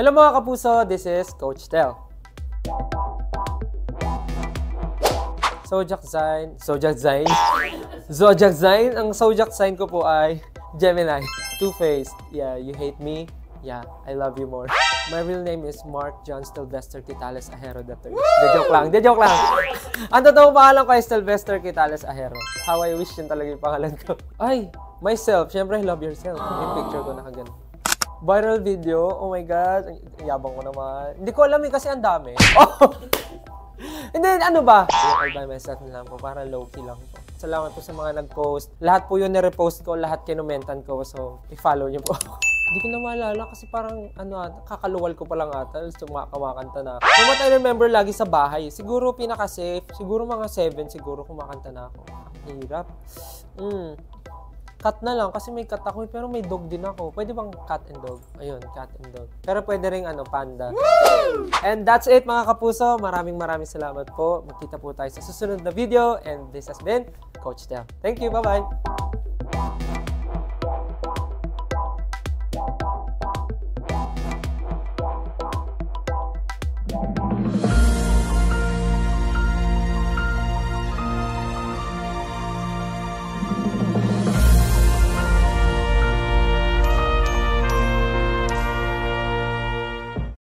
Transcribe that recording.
Hello mga kapuso, this is Coach Tel. Zodiac sign. Ang zodiac sign ko po ay Gemini. Two-faced. Yeah, you hate me. Yeah, I love you more. My real name is Mark John Stelvester Quitales Ahero III. De joke lang. Ang totoong pangalan ko ay Stelvester Quitales Ahero. How I wish yun talaga yung pangalan ko. Ay, myself. Siyempre, love yourself. Yung picture ko nakagano. Viral video. Oh my God. Yabang ko naman. Hindi ko alam kasi ang dami. Oh! And then, ano ba? All by myself na lang po. Para low-key lang po. Salamat po sa mga nag-post. Lahat po yun na-repost ko. Lahat kinumentan ko. So, i-follow niyo po. Hindi ko na maalala kasi parang, kakaluwal ko pa lang ata. Kumakanta na. So, what I remember lagi sa bahay, siguro pinaka-safe. Siguro mga 7, siguro kumakanta na ako. Hirap. Cat na lang kasi may cat ako pero may dog din ako. Pwede bang cat and dog? Ayun, cat and dog. Pero pwede ring panda. Woo! And that's it mga kapuso. Maraming salamat po. Magkita po tayo sa susunod na video. And this has been Coach Tel. Thank you. Bye-bye.